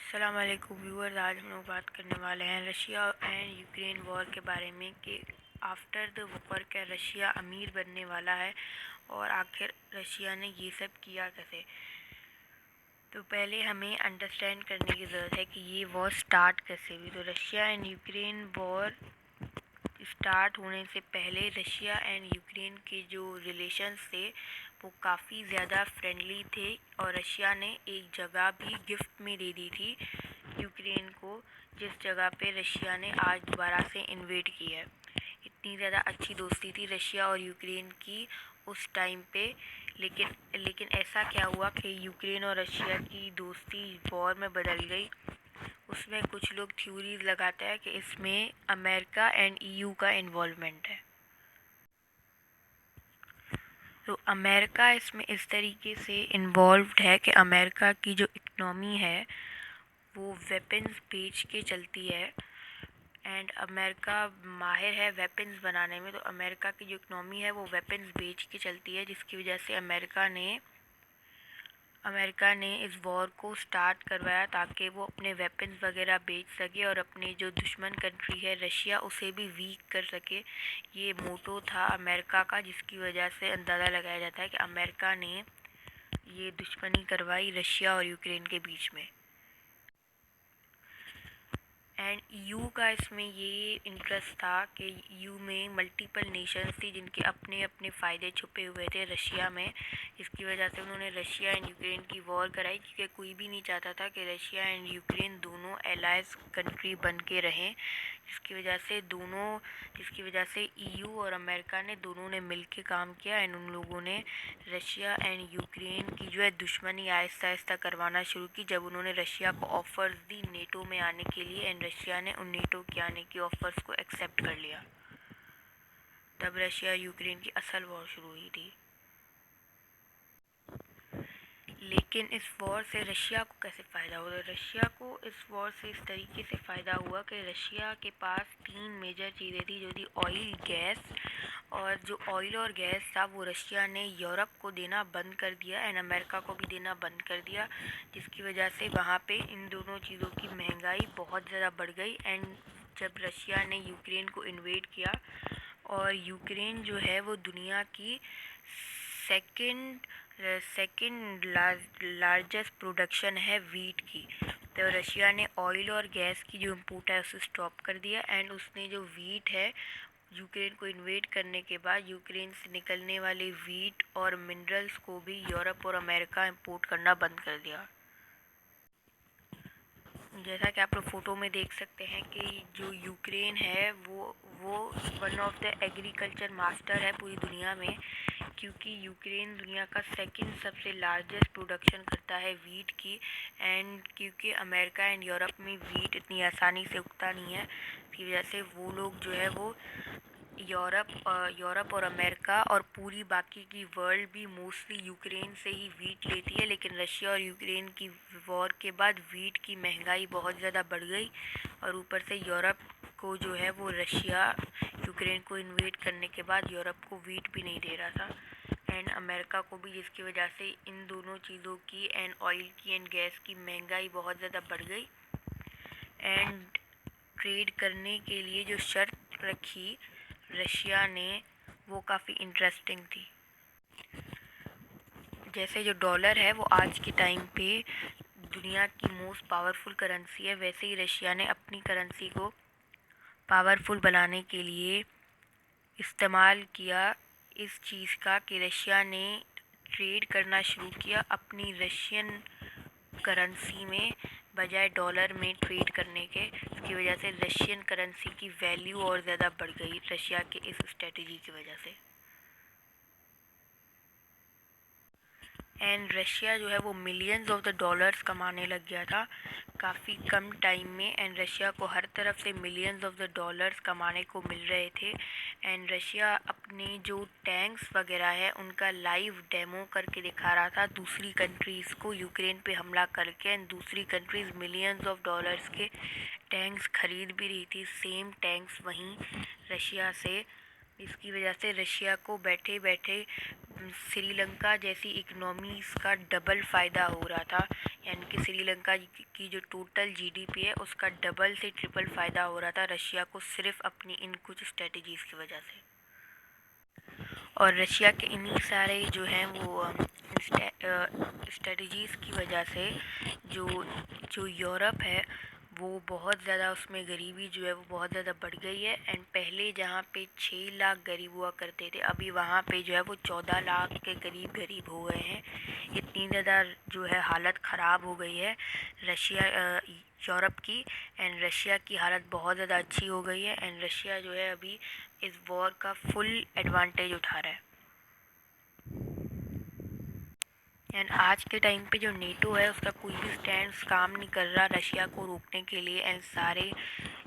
अस्सलाम वालेकुम व्यूअर्स। आज हम लोग बात करने वाले हैं रशिया एंड यूक्रेन वॉर के बारे में कि आफ्टर द वॉर क्या रशिया अमीर बनने वाला है और आखिर रशिया ने ये सब किया कैसे। तो पहले हमें अंडरस्टैंड करने की ज़रूरत है कि ये वॉर स्टार्ट कैसे हुई। तो Russia and Ukraine war start होने से पहले रशिया एंड यूक्रेन के जो रिलेशंस थे वो काफ़ी ज़्यादा फ्रेंडली थे और रशिया ने एक जगह भी गिफ्ट में दे दी थी यूक्रेन को, जिस जगह पे रशिया ने आज दोबारा से इन्वेड किया है। इतनी ज़्यादा अच्छी दोस्ती थी रशिया और यूक्रेन की उस टाइम पे। लेकिन ऐसा क्या हुआ कि यूक्रेन और रशिया की दोस्ती वॉर में बदल गई। उसमें कुछ लोग थ्योरीज लगाते हैं कि इसमें अमेरिका एंड ईयू का इन्वॉल्वमेंट है। तो अमेरिका इसमें इस तरीके से इन्वॉल्व्ड है कि अमेरिका की जो इकनॉमी है वो वेपन्स बेच के चलती है एंड अमेरिका माहिर है वेपन्स बनाने में। तो अमेरिका की जो इकनॉमी है वो वेपन्स बेच के चलती है, जिसकी वजह से अमेरिका ने इस वॉर को स्टार्ट करवाया ताकि वो अपने वेपन्स वगैरह बेच सके और अपने जो दुश्मन कंट्री है रशिया उसे भी वीक कर सके। ये मोटो था अमेरिका का, जिसकी वजह से अंदाज़ा लगाया जाता है कि अमेरिका ने ये दुश्मनी करवाई रशिया और यूक्रेन के बीच में। एंड ईयू का इसमें ये इंटरेस्ट था कि ईयू में मल्टीपल नेशंस थी जिनके अपने अपने फ़ायदे छुपे हुए थे रशिया में। इसकी वजह से उन्होंने रशिया एंड यूक्रेन की वॉर कराई, क्योंकि कोई भी नहीं चाहता था कि रशिया एंड यूक्रेन दोनों एलाइज कंट्री बन के रहें। जिसकी वजह से ईयू और अमेरिका ने दोनों ने मिल के काम किया एंड उन लोगों ने रशिया एंड यूक्रेन की जो है दुश्मनी आहिस्ता आहिस्ता करवाना शुरू की। जब उन्होंने रशिया को ऑफर्स दी नेटो में आने के लिए एंड रशिया ने उन नेटो के आने की ऑफर्स को एक्सेप्ट कर लिया, तब रशिया यूक्रेन की असल वॉर शुरू हुई थी। लेकिन इस वॉर से रशिया को कैसे फ़ायदा हुआ? रशिया को इस वॉर से इस तरीके से फ़ायदा हुआ कि रशिया के पास 3 मेजर चीज़ें थी, जो थी ऑयल, गैस। और जो ऑयल और गैस था वो रशिया ने यूरोप को देना बंद कर दिया एंड अमेरिका को भी देना बंद कर दिया, जिसकी वजह से वहाँ पे इन दोनों चीज़ों की महंगाई बहुत ज़्यादा बढ़ गई। एंड जब रशिया ने यूक्रेन को इन्वेड किया, और यूक्रेन जो है वो दुनिया की सेकंड लार्जेस्ट प्रोडक्शन है वीट की। तो रशिया ने ऑयल और गैस की जो इम्पोर्ट है उसे स्टॉप कर दिया एंड उसने जो वीट है यूक्रेन को इन्वेड करने के बाद यूक्रेन से निकलने वाले वीट और मिनरल्स को भी यूरोप और अमेरिका इंपोर्ट करना बंद कर दिया। जैसा कि आप लोग फ़ोटो में देख सकते हैं कि जो यूक्रेन है वो one of the agriculture master है पूरी दुनिया में, क्योंकि यूक्रेन दुनिया का सेकंड सबसे लार्जेस्ट प्रोडक्शन करता है वीट की। एंड क्योंकि अमेरिका एंड यूरोप में वीट इतनी आसानी से उगता नहीं है, इसकी वजह से वो लोग जो है वो यूरोप और अमेरिका और पूरी बाकी की वर्ल्ड भी मोस्टली यूक्रेन से ही वीट लेती है। लेकिन रशिया और यूक्रेन की वॉर के बाद वीट की महंगाई बहुत ज़्यादा बढ़ गई और ऊपर से यूरोप को जो है वो रशिया यूक्रेन को इन्वेड करने के बाद यूरोप को वीट भी नहीं दे रहा था एंड अमेरिका को भी, जिसकी वजह से इन दोनों चीज़ों की एंड ऑयल की एंड गैस की महंगाई बहुत ज़्यादा बढ़ गई। एंड ट्रेड करने के लिए जो शर्त रखी रशिया ने वो काफ़ी इंटरेस्टिंग थी। जैसे जो डॉलर है वो आज के टाइम पे दुनिया की मोस्ट पावरफुल करेंसी है, वैसे ही रशिया ने अपनी करेंसी को पावरफुल बनाने के लिए इस्तेमाल किया इस चीज़ का कि रशिया ने ट्रेड करना शुरू किया अपनी रशियन करेंसी में बजाय डॉलर में ट्रेड करने के। इसकी वजह से रशियन करेंसी की वैल्यू और ज़्यादा बढ़ गई रशिया के इस स्ट्रेटजी की वजह से। एंड रशिया जो है वो मिलियंस ऑफ द डॉलर्स कमाने लग गया था काफ़ी कम टाइम में। एंड रशिया को हर तरफ से मिलियंस ऑफ द डॉलर्स कमाने को मिल रहे थे। एंड रशिया अपने जो टैंक्स वगैरह है उनका लाइव डेमो करके दिखा रहा था दूसरी कंट्रीज़ को यूक्रेन पे हमला करके। एंड दूसरी कंट्रीज़ मिलियंस ऑफ डॉलर्स के टैंक्स खरीद भी रही थी, सेम टैंक्स वहीं रशिया से। इसकी वजह से रशिया को बैठे बैठे श्रीलंका जैसी इकनॉमीज़ का डबल फ़ायदा हो रहा था। यानी कि श्रीलंका की जो टोटल जीडीपी है उसका डबल से ट्रिपल फ़ायदा हो रहा था रशिया को, सिर्फ अपनी इन कुछ स्ट्रेटजीज़ की वजह से। और रशिया के इन्हीं सारे जो हैं वो स्ट्रेटजीज़ की वजह से जो जो यूरोप है वो बहुत ज़्यादा, उसमें गरीबी जो है वो बहुत ज़्यादा बढ़ गई है। एंड पहले जहाँ पे 6 लाख गरीब हुआ करते थे, अभी वहाँ पे जो है वो 14 लाख के करीब गरीब हो गए हैं। इतनी ज़्यादा जो है हालत ख़राब हो गई है यूरोप की। एंड रशिया की हालत बहुत ज़्यादा अच्छी हो गई है। एंड रशिया जो है अभी इस वॉर का फुल एडवांटेज उठा रहा है। एंड आज के टाइम पे जो नेटो है उसका कोई भी स्टैंड काम नहीं कर रहा रशिया को रोकने के लिए। एंड सारे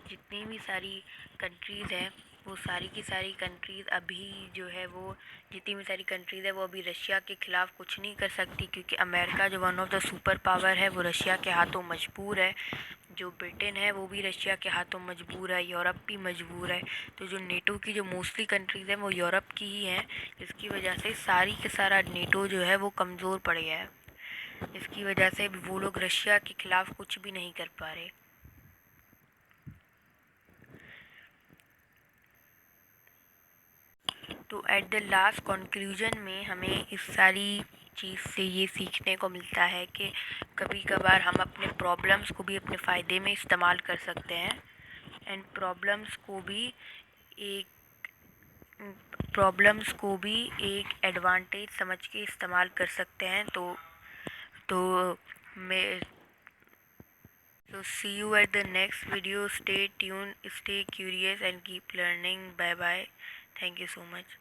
जितनी भी सारी कंट्रीज़ हैं वो सारी की सारी कंट्रीज़ अभी जो है वो जितनी भी सारी कंट्रीज़ है वो अभी रशिया के ख़िलाफ़ कुछ नहीं कर सकती, क्योंकि अमेरिका जो one of the super power है वो रशिया के हाथों मजबूर है। जो ब्रिटेन है वो भी रशिया के हाथों मजबूर है, यूरोप भी मजबूर है। तो जो नेटो की जो मोस्टली कंट्रीज़ हैं वो यूरोप की ही हैं, जिसकी वजह से सारी के सारा नेटो जो है वो कमज़ोर पड़ गया है। इसकी वजह से वो लोग रशिया के ख़िलाफ़ कुछ भी नहीं कर पा रहे। तो एट द लास्ट कंक्लूजन में हमें इस सारी चीज़ से ये सीखने को मिलता है कि कभी कभार हम अपने प्रॉब्लम्स को भी अपने फ़ायदे में इस्तेमाल कर सकते हैं। एंड प्रॉब्लम्स को भी एक एडवांटेज समझ के इस्तेमाल कर सकते हैं। तो मैं see you at the next video. Stay tuned, stay curious and keep learning. Bye bye. Thank you so much.